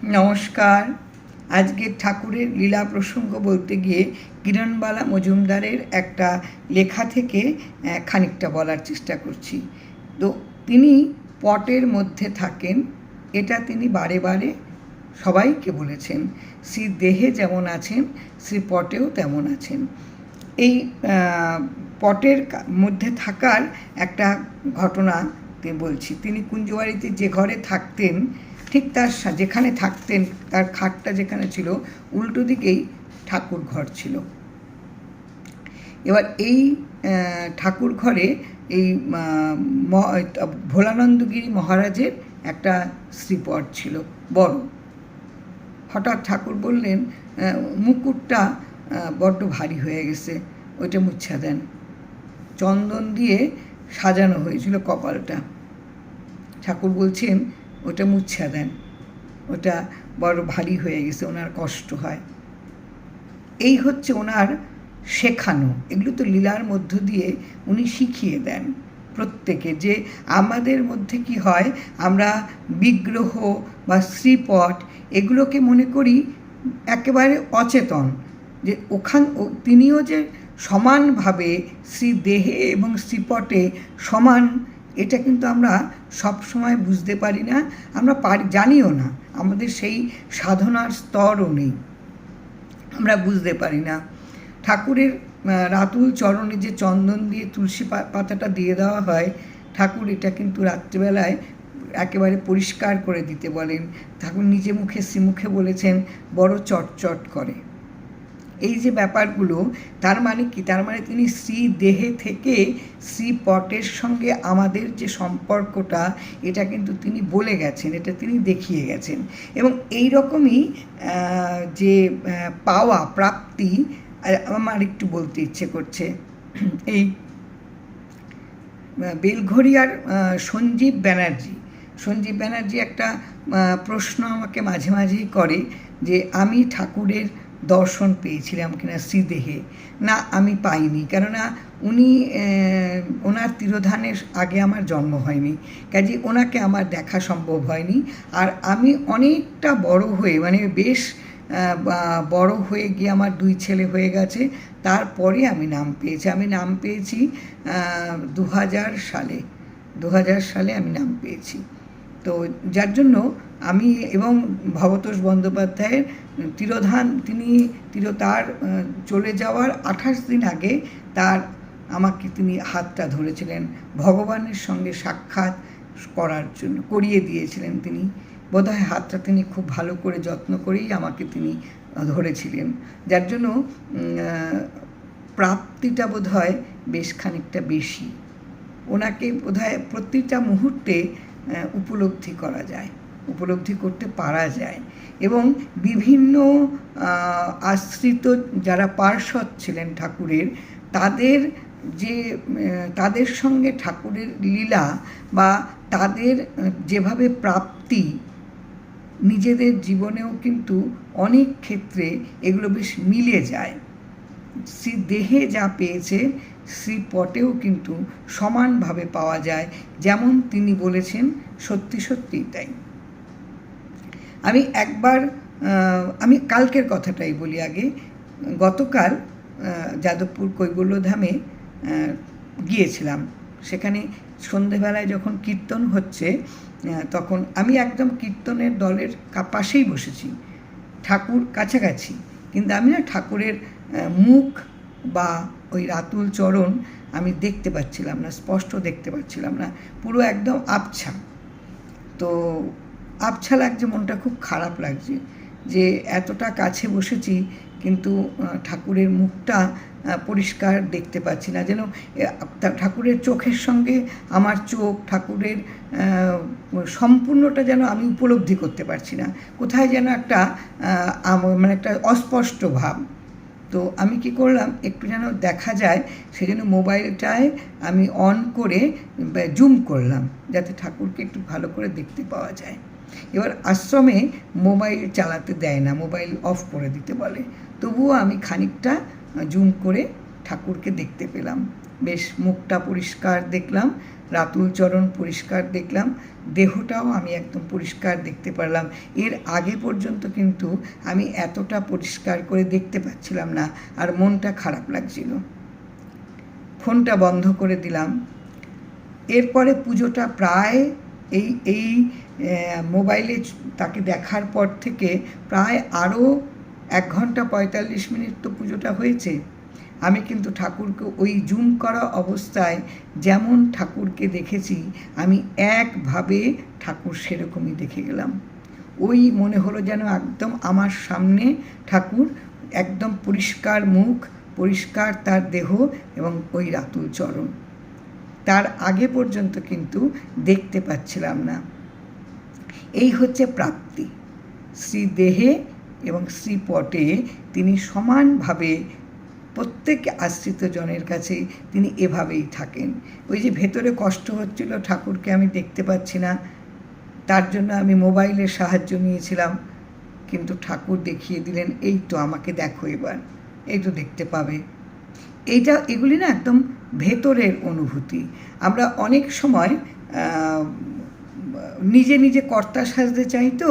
নমস্কার। আজকে ঠাকুরের লীলা প্রসঙ্গ বলতে গিয়ে কিরণবালা মজুমদারের একটা লেখা থেকে খানিকটা বলার চেষ্টা করছি। তো তিনি পটের মধ্যে থাকেন, এটা তিনি বারে বারে সবাইকে বলেছেন। শ্রী দেহে যেমন আছেন, শ্রী পটেও তেমন আছেন। এই পটের মধ্যে থাকার একটা ঘটনা বলছি। তিনি কুঞ্জবাড়িতে যে ঘরে থাকতেন, ঠিক তার যেখানে থাকতেন, তার খাটটা যেখানে ছিল, উল্টো দিকেই ঠাকুর ঘর ছিল। এবার এই ঠাকুর ঘরে এই ভোলানন্দগিরি মহারাজের একটা শ্রীপট ছিল বড়। হঠাৎ ঠাকুর বললেন, মুকুটটা বড্ড ভারী হয়ে গেছে, ওইটা মুচ্ছা দেন। চন্দন দিয়ে সাজানো হয়েছিল কপালটা। ঠাকুর বলছেন, ওটা মুচ্ছা দেন, ওটা বড় ভারী হয়ে গেছে, ওনার কষ্ট হয়। এই হচ্ছে ওনার শেখানো। এগুলো তো লীলার মধ্য দিয়ে উনি শিখিয়ে দেন প্রত্যেকে, যে আমাদের মধ্যে কি হয়, আমরা বিগ্রহ বা শ্রীপট এগুলোকে মনে করি একেবারে অচেতন, যে তিনিও যে সমানভাবে শ্রীদেহে এবং শ্রীপটে সমান, এটা কিন্তু আমরা সব সময় বুঝতে পারি না, আমরা জানিও না। আমাদের সেই সাধনার স্তরও নেই, আমরা বুঝতে পারি না। ঠাকুরের রাতুল চরণে যে চন্দন দিয়ে তুলসী পাতাটা দিয়ে দেওয়া হয়, ঠাকুর এটা কিন্তু রাত্রিবেলায় একেবারে পরিষ্কার করে দিতে বলেন। ঠাকুর নিজে মুখে শ্রীমুখে বলেছেন, বড় চটচট করে। এই যে ব্যাপারগুলো, তার মানে কি? তার মানে তিনি শ্রী দেহে থেকে শ্রীপটের সঙ্গে আমাদের যে সম্পর্কটা, এটা কিন্তু তিনি বলে গেছেন, এটা তিনি দেখিয়ে গেছেন। এবং এই রকমই যে পাওয়া প্রাপ্তি আমার একটু বলতে ইচ্ছে করছে। এই বেলঘরিয়ার সঞ্জীব ব্যানার্জি একটা প্রশ্ন আমাকে মাঝে মাঝেই করে, যে আমি ঠাকুরের দর্শন পেয়েছিলাম কিনা শ্রীদেহে। না, আমি পাইনি, কেননা ওনার তিরোধানের আগে আমার জন্ম হয়নি, কাজে ওনাকে আমার দেখা সম্ভব হয়নি। আর আমি অনেকটা বড় হয়ে, মানে বেশ বড় হয়ে গিয়ে আমার 2 ছেলে হয়ে গেছে, তারপরে আমি নাম পেয়েছি 2000 সালে আমি নাম পেয়েছি। তো যার জন্য আমি এবং ভবতোষ বন্দ্যোপাধ্যায়ের তিরোধান, তার চলে যাওয়ার 28 দিন আগে আমাকে তিনি হাতটা ধরেছিলেন, ভগবানের সঙ্গে সাক্ষাৎ করার জন্য করিয়ে দিয়েছিলেন তিনি। বোধহয় হাতটা তিনি খুব ভালো করে যত্ন করেই আমাকে তিনি ধরেছিলেন, যার জন্য প্রাপ্তিটা বোধহয় বেশ খানিকটা বেশি। ওনাকে বোধহয় প্রতিটা মুহূর্তে উপলব্ধি করতে পারা যায়। এবং বিভিন্ন আশ্রিত যারা পার্ষদ ছিলেন ঠাকুরের, তাদের সঙ্গে ঠাকুরের লীলা বা তাদের যেভাবে প্রাপ্তি, নিজেদের জীবনেও কিন্তু অনেক ক্ষেত্রে এগুলো বেশ মিলে যায়। শ্রী দেহে যা পেয়েছে, শ্রীপটেও কিন্তু সমানভাবে পাওয়া যায়, যেমন তিনি বলেছেন, সত্যি সত্যিই তাই। আমি কালকের কথাটাই বলি আগে। গতকাল যাদবপুর কৈবল্যধামে গিয়েছিলাম। সেখানে সন্ধেবেলায় যখন কীর্তন হচ্ছে, তখন আমি একদম কীর্তনের দলের পাশেই বসেছি, ঠাকুর কাছাকাছি, কিন্তু আমি না ঠাকুরের মুখ বা ওই রাতুল চরণ আমি দেখতে পাচ্ছিলাম না, স্পষ্ট দেখতে পাচ্ছিলাম না, পুরো একদম আবছা। তো আবছা লাগছে, মনটা খুব খারাপ লাগছে যে এতটা কাছে বসেছি, কিন্তু ঠাকুরের মুখটা পরিষ্কার দেখতে পাচ্ছি না। যেন ঠাকুরের চোখের সঙ্গে আমার চোখ, ঠাকুরের সম্পূর্ণটা যেন আমি উপলব্ধি করতে পারছি না, কোথায় যেন একটা একটা অস্পষ্ট ভাব। তো আমি কি করলাম, একটু যেন দেখা যায় সেজন্য মোবাইলটায় আমি অন করে জুম করলাম, যাতে ঠাকুরকে একটু ভালো করে দেখতে পাওয়া যায়। এবার আশ্রমে মোবাইল চালাতে দেয় না, মোবাইল অফ করে দিতে বলে, তবুও আমি খানিকটা জুম করে ঠাকুরকে দেখতে পেলাম। বেশ মুখটা পরিষ্কার দেখলাম, রাতুল চরণ পরিষ্কার দেখলাম, দেহটাও আমি একদম পরিষ্কার দেখতে পারলাম। এর আগে পর্যন্ত কিন্তু আমি এতটা পরিষ্কার করে দেখতে পাচ্ছিলাম না, আর মনটা খারাপ লাগছিল। ফোনটা বন্ধ করে দিলাম। এরপরে পুজোটা প্রায় এই এই মোবাইলে তাকে দেখার পর থেকে প্রায় আরও 1 ঘন্টা 45 মিনিট তো পুজোটা হয়েছে। আমি কিন্তু ঠাকুরকে ওই জুম করা অবস্থায় যেমন ঠাকুরকে দেখেছি, আমি একভাবে ঠাকুর সেরকমই দেখে গেলাম। ওই মনে হলো যেন একদম আমার সামনে ঠাকুর, একদম পরিষ্কার মুখ, পরিষ্কার তার দেহ এবং ওই রাতুল চরণ। তার আগে পর্যন্ত কিন্তু দেখতে পাচ্ছিলাম না। এই হচ্ছে প্রাপ্তি। শ্রীদেহে এবং শ্রীপটে তিনি সমানভাবে প্রত্যেক আশ্রিত জনের কাছে তিনি এভাবেই থাকেন। ওই যে ভেতরে কষ্ট হচ্ছিল ঠাকুরকে আমি দেখতে পাচ্ছি না, তার জন্য আমি মোবাইলের সাহায্য নিয়েছিলাম, কিন্তু ঠাকুর দেখিয়ে দিলেন, এই তো আমাকে দেখো, এবার এই তো দেখতে পাবে। এগুলি না একদম ভেতরের অনুভূতি। আমরা অনেক সময় নিজে নিজে কর্তা সাজতে চাই, তো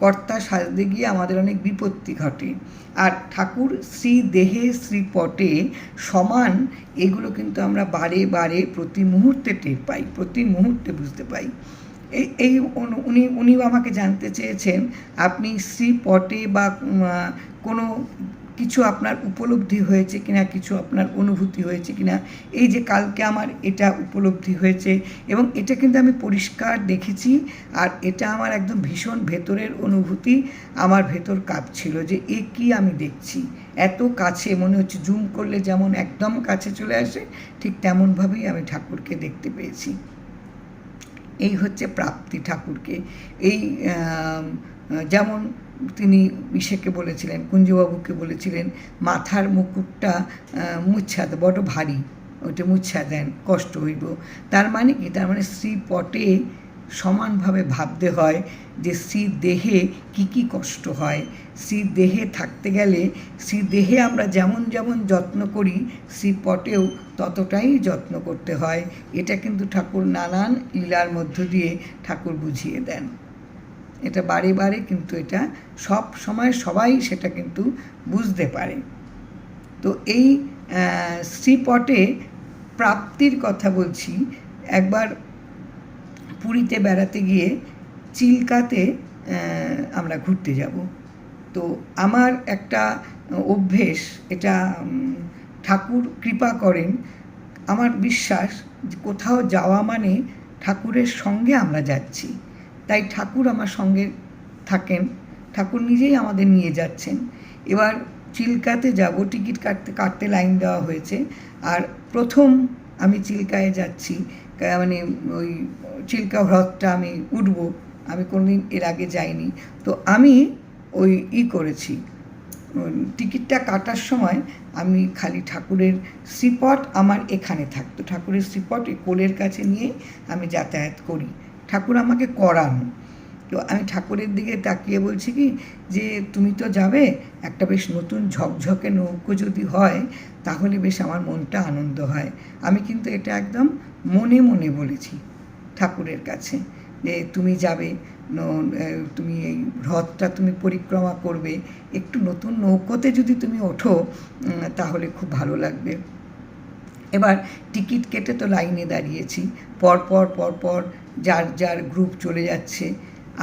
কর্তা সাজতে গিয়ে আমাদের অনেক বিপত্তি ঘটে। আর ঠাকুর শ্রীদেহে শ্রীপটে সমান, এগুলো কিন্তু আমরা বারে বারে প্রতি মুহূর্তে টের পাই, প্রতি মুহূর্তে বুঝতে পাই। উনি আমাকে জানতে চেয়েছেন, আপনি শ্রীপটে বা কোনো কিছু আপনার উপলব্ধি হয়েছে কিনা, কিছু আপনার অনুভূতি হয়েছে কিনা। এই যে কালকে আমার এটা উপলব্ধি হয়েছে এবং এটা কিন্তু আমি পরিষ্কার দেখেছি, আর এটা আমার একদম ভীষণ ভেতরের অনুভূতি। আমার ভেতর কাঁপছিল যে এ কি আমি দেখছি, এত কাছে, মনে হচ্ছে জুম করলে যেমন একদম কাছে চলে আসে, ঠিক তেমনভাবেই আমি ঠাকুরকে দেখতে পেয়েছি। এই হচ্ছে প্রাপ্তি ঠাকুরকে। এই যেমন তিনি ইসেকে বলেছিলেন, কুঞ্জবাবুকে বলেছিলেন, মাথার মুকুটটা মুচ্ছা দেন, বড় ভারী, ওইটা মুচ্ছা দেন, কষ্ট হইব। তার মানে কি? তার মানে শ্রীপটে সমানভাবে ভাবতে হয় যে শ্রীদেহে কী কী কষ্ট হয়। শ্রীদেহে থাকতে গেলে, শ্রীদেহে আমরা যেমন যেমন যত্ন করি, শ্রীপটেও ততটাই যত্ন করতে হয়। এটা কিন্তু ঠাকুর নানান লীলার মধ্য দিয়ে ঠাকুর বুঝিয়ে দেন। এটা বারে বারে কিন্তু এটা সব সময় সবাই সেটা কিন্তু বুঝতে পারে। তো এই শ্রীপটে প্রাপ্তির কথা বলছি। একবার পুরীতে বেড়াতে গিয়ে চিল্কাতে আমরা ঘুরতে যাব। তো আমার একটা অভ্যেস, এটা ঠাকুর কৃপা করেন। আমার বিশ্বাস যে কোথাও যাওয়া মানে ঠাকুরের সঙ্গে আমরা যাচ্ছি, তাই ঠাকুর আমার সঙ্গে থাকেন, ঠাকুর নিজেই আমাদের নিয়ে যাচ্ছেন। এবার চিল্কাতে যাব, টিকিট কাটতে লাইন দেওয়া হয়েছে, আর প্রথম আমি চিল্কায় যাচ্ছি, মানে ওই চিল্কা হ্রদটা আমি উঠব, আমি কোনোদিন এর আগে যাইনি। তো আমি ওই করেছি, টিকিটটা কাটার সময় আমি খালি ঠাকুরের শ্রীপট আমার এখানে থাকতো, ঠাকুরের শ্রীপট কোলের কাছে নিয়ে আমি যাতায়াত করি, ঠাকুর আমাকে করান। তো আমি ঠাকুরের দিকে তাকিয়ে বলছি কি যে তুমি তো যাবে, একটা বেশ নতুন ঝকঝকে নৌকো যদি হয় তাহলে বেশ আমার মনটা আনন্দ হয়। আমি কিন্তু এটা একদম মনে মনে বলেছি ঠাকুরের কাছে যে তুমি যাবে, তুমি এই হ্রদটা তুমি পরিক্রমা করবে, একটু নতুন নৌকোতে যদি তুমি ওঠো তাহলে খুব ভালো লাগবে। এবার টিকিট কেটে তো লাইনে দাঁড়িয়েছি, পরপর যার যার গ্রুপ চলে যাচ্ছে,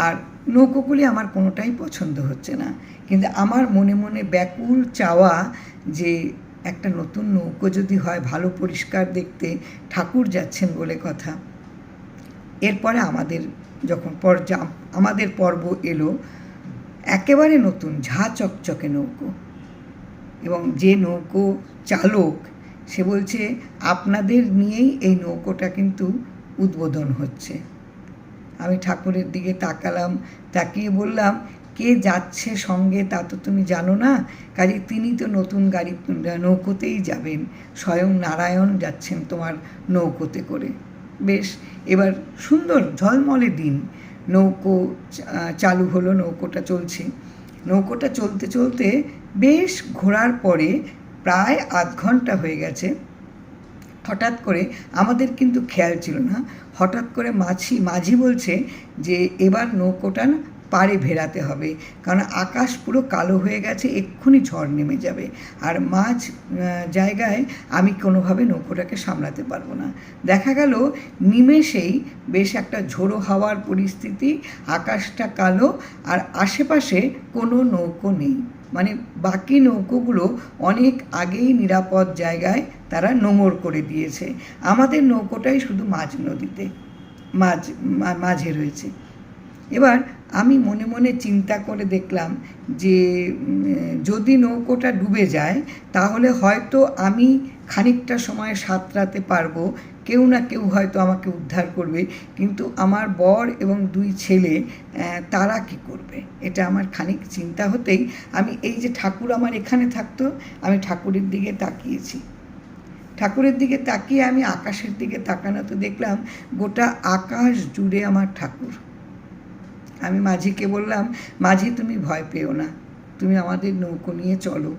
আর নৌকোগুলি আমার কোনোটাই পছন্দ হচ্ছে না, কিন্তু আমার মনে মনে ব্যাকুল চাওয়া যে একটা নতুন নৌকো যদি হয়, ভালো পরিষ্কার দেখতে, ঠাকুর যাচ্ছেন বলে কথা। এরপরে আমাদের পর্ব এলো, একেবারে নতুন ঝা চকচকে নৌকো, এবং যে নৌকো চালক সে বলছে আপনাদের নিয়েই এই নৌকোটা কিন্তু উদ্বোধন হচ্ছে। আমি ঠাকুরের দিকে তাকালাম, তাকিয়ে বললাম, কে যাচ্ছে সঙ্গে তা তো তুমি জানো না, কাজে তিনি তো নতুন নৌকোতেই যাবেন, স্বয়ং নারায়ণ যাচ্ছেন তোমার নৌকোতে করে। বেশ, এবার সুন্দর ঝলমলে দিন, নৌকো চালু হলো, নৌকোটা চলছে। নৌকোটা চলতে চলতে বেশ ঘোরার পরে প্রায় আধ ঘন্টা হয়ে গেছে, হঠাৎ করে, আমাদের কিন্তু খেয়াল ছিল না, হঠাৎ করে মাঝি বলছে যে এবার নৌকোটা না পাড়ে ভেড়াতে হবে, কারণ আকাশ পুরো কালো হয়ে গেছে, এক্ষুনি ঝড় নেমে যাবে, আর মাঝ জায়গায় আমি কোনোভাবে নৌকোটাকে সামলাতে পারবো না। দেখা গেল নিমেষেই বেশ একটা ঝোড়ো হাওয়ার পরিস্থিতি, আকাশটা কালো, আর আশেপাশে কোনো নৌকো নেই। মানে বাকি নৌকোগুলো অনেক আগেই নিরাপদ জায়গায় তারা নোঙর করে দিয়েছে, আমাদের নৌকোটাই শুধু নদীতে মাঝে রয়েছে। এবার আমি মনে মনে চিন্তা করে দেখলাম যে যদি নৌকোটা ডুবে যায় তাহলে হয়তো আমি খানিকটা সময় সাঁতরাতে পারবো, কেউ না কেউ হয়তো আমাকে উদ্ধার করবে, কিন্তু আমার বর এবং 2 ছেলে তারা কি করবে, এটা আমার খানিক চিন্তা হতেই আমি এই যে ঠাকুর আমার এখানে থাকতো, আমি ঠাকুরের দিকে তাকিয়েছি। ঠাকুরের দিকে তাকিয়ে আমি আকাশের দিকে তাকানোতে দেখলাম গোটা আকাশ জুড়ে আমার ঠাকুর। আমি মাঝিকে বললাম, মাঝি তুমি ভয় পেও না, তুমি আমাদের নৌকো নিয়ে চলো,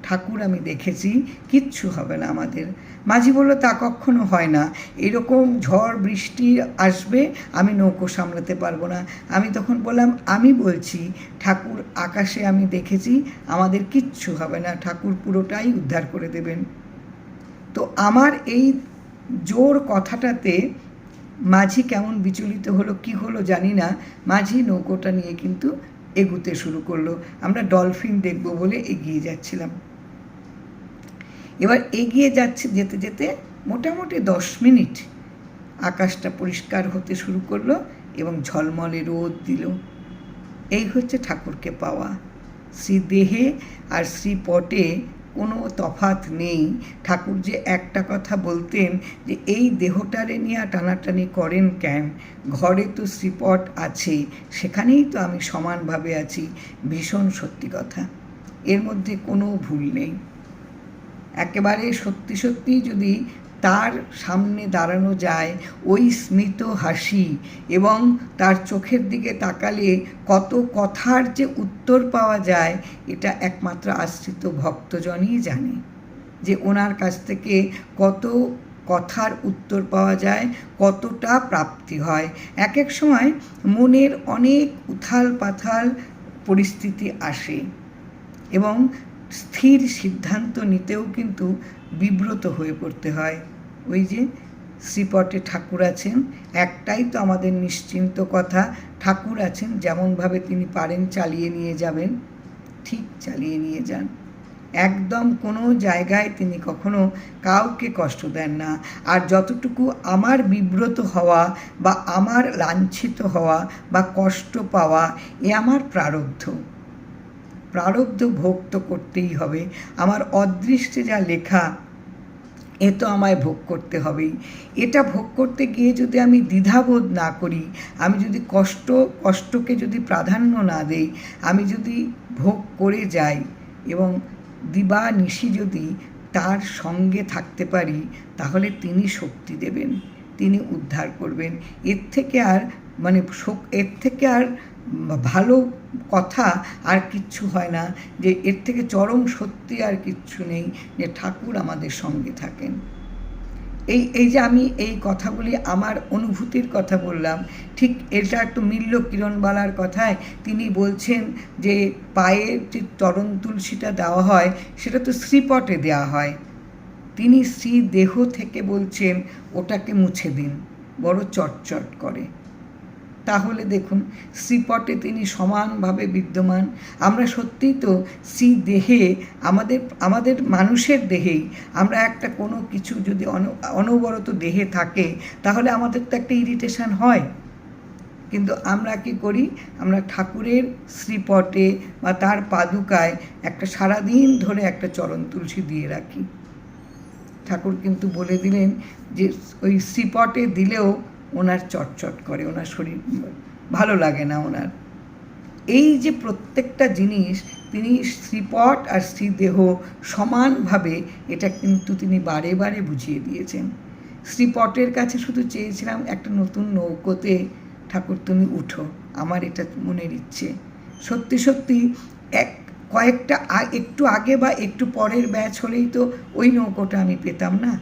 ঠাকুর আমি দেখেছি, কিচ্ছু হবে না আমাদের। মাঝি বলল, তা কখনো হয় না, এরকম ঝড় বৃষ্টি আসবে, আমি নৌকো সামলাতে পারবো না। আমি তখন বললাম, আমি বলছি ঠাকুর আকাশে আমি দেখেছি, আমাদের কিচ্ছু হবে না, ঠাকুর পুরোটাই উদ্ধার করে দেবেন। তো আমার এই জোর কথাটাতে মাঝি কেমন বিচলিত হলো, কি হলো জানি না, মাঝি নৌকোটা নিয়ে কিন্তু এগুতে শুরু করলো। আমরা ডলফিন দেখব বলে এগিয়ে যাচ্ছিলাম। এবার এগিয়ে যেতে যেতে মোটামুটি 10 মিনিট আকাশটা পরিষ্কার হতে শুরু করলো এবং ঝলমলে রোদ দিল। এই হচ্ছে ঠাকুরকে পাওয়া। শ্রীদেহে আর শ্রীপটে কোনো তফাৎ নেই। ঠাকুর যে একটা কথা বলতেন যে এই দেহটারে নিয়ে টানাটানি করেন কেন, ঘরে তো শ্রীপট আছে, সেখানেই তো আমি সমানভাবে আছি। ভীষণ সত্যি কথা, এর মধ্যে কোনো ভুল নেই। একেবারে সত্যি সত্যি যদি তার সামনে দাঁড়ানো যায়, ওই স্মিত হাসি এবং তার চোখের দিকে তাকালে কত কথার যে উত্তর পাওয়া যায়, এটা একমাত্র আশ্রিত ভক্তজনই জানে যে ওনার কাছ থেকে কত কথার উত্তর পাওয়া যায়, কতটা প্রাপ্তি হয়। এক এক সময় মনের অনেক উথাল পাথাল পরিস্থিতি আসে এবং স্থির সিদ্ধান্ত নিতেও কিন্তু বিব্রত হয়ে পড়তে হয়। ওই যে শ্রীপটে ঠাকুর আছেন, একটাই তো আমাদের নিশ্চিন্ত কথা, ঠাকুর আছেন, যেমনভাবে তিনি পারেন চালিয়ে নিয়ে যাবেন, ঠিক চালিয়ে নিয়ে যান। একদম কোনো জায়গায় তিনি কখনো কাউকে কষ্ট দেন না। আর যতটুকু আমার বিব্রত হওয়া বা আমার লাঞ্ছিত হওয়া বা কষ্ট পাওয়া, এ আমার প্রারব্ধ ভোগ তো করতেই হবে। আমার অদৃষ্টে যা লেখা, এ তো আমায় ভোগ করতে হবেই। এটা ভোগ করতে গিয়ে যদি আমি দ্বিধাবোধ না করি, আমি যদি কষ্টকে যদি প্রাধান্য না দেই, আমি যদি ভোগ করে যাই এবং দিবানিশি যদি তার সঙ্গে থাকতে পারি, তাহলে তিনি শক্তি দেবেন, তিনি উদ্ধার করবেন। এর থেকে আর ভালো কথা আর কিচ্ছু হয় না, যে এর থেকে চরম সত্যি আর কিচ্ছু নেই, যে ঠাকুর আমাদের সঙ্গে থাকেন। এই যে আমি এই কথাগুলি আমার অনুভূতির কথা বললাম, ঠিক এটা একটু মিলল কিরণবালার কথায়। তিনি বলছেন যে পায়ের যে চরণ তুলসীটা দেওয়া হয়, সেটা তো শ্রীপটে দেওয়া হয়, তিনি শ্রীদেহ থেকে বলছেন ওটাকে মুছে দিন, বড় চটচট করে। তাহলে দেখুন, শ্রীপটে তিনি সমানভাবে বিদ্যমান। আমরা সত্যিই তো শ্রীদেহে, আমাদের মানুষের দেহেই আমরা একটা কোনো কিছু যদি অনবরত দেহে থাকে, তাহলে আমাদের তো একটা ইরিটেশন হয়। কিন্তু আমরা কি করি, আমরা ঠাকুরের শ্রীপটে বা তার পাদুকায় একটা সারাদিন ধরে একটা চরণ তুলসী দিয়ে রাখি। ঠাকুর কিন্তু বলে দিলেন যে ওই শ্রীপটে দিলেও ওনার চটচট করে, ওনার শরীর ভালো লাগে না ওনার। এই যে প্রত্যেকটা জিনিস তিনি শ্রীপট আর শ্রীদেহ সমানভাবে, এটা কিন্তু তিনি বারে বারে বুঝিয়ে দিয়েছেন। শ্রীপটের কাছে শুধু চেয়েছিলাম একটা নতুন নৌকোতে ঠাকুর তুমি উঠো, আমার এটা মনের ইচ্ছে। সত্যি সত্যি কয়েকটা একটু আগে বা একটু পরের ব্যাচ হলেই তো ওই নৌকোটা আমি পেতাম না।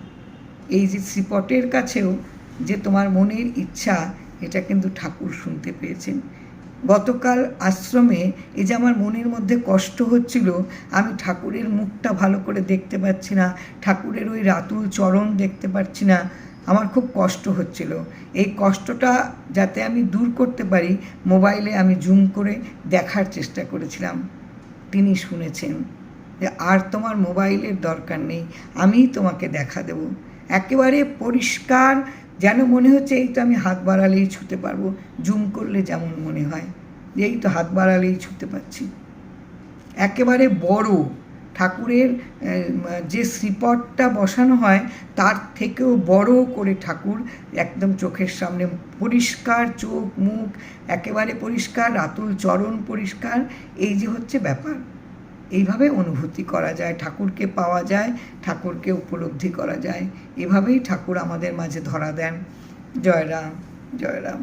এই যে শ্রীপটের কাছেও যে তোমার মনের ইচ্ছা, এটা কিন্তু ঠাকুর শুনতে পেয়েছেন। গতকাল আশ্রমে এই যে আমার মনের মধ্যে কষ্ট হচ্ছিল, আমি ঠাকুরের মুখটা ভালো করে দেখতে পাচ্ছি না, ঠাকুরের ওই রাতুল চরণ দেখতে পাচ্ছি না, আমার খুব কষ্ট হচ্ছিল। এই কষ্টটা যাতে আমি দূর করতে পারি, মোবাইলে আমি জুম করে দেখার চেষ্টা করেছিলাম। তিনি শুনেছেন যে আর তোমার মোবাইলের দরকার নেই, আমিই তোমাকে দেখা দেব। একেবারে পরিষ্কার, যেন মনে হচ্ছে এই তো আমি হাত বাড়ালেই ছুঁতে পারবো, জুম করলে যেমন মনে হয় যে এই তো হাত বাড়ালেই ছুঁতে পারছি। একেবারে বড় ঠাকুরের যে শ্রীপটটা বসানো হয় তার থেকেও বড় করে ঠাকুর একদম চোখের সামনে, পরিষ্কার চোখ মুখ একেবারে পরিষ্কার, রাতুল চরণ পরিষ্কার। এই যে হচ্ছে ব্যাপার, এইভাবে অনুভূতি করা যায়, ঠাকুরকে পাওয়া যায়, ঠাকুরকে উপলব্ধি করা যায়। এভাবেই ঠাকুর আমাদের মাঝে ধরা দেন। জয় রাম, জয় রাম।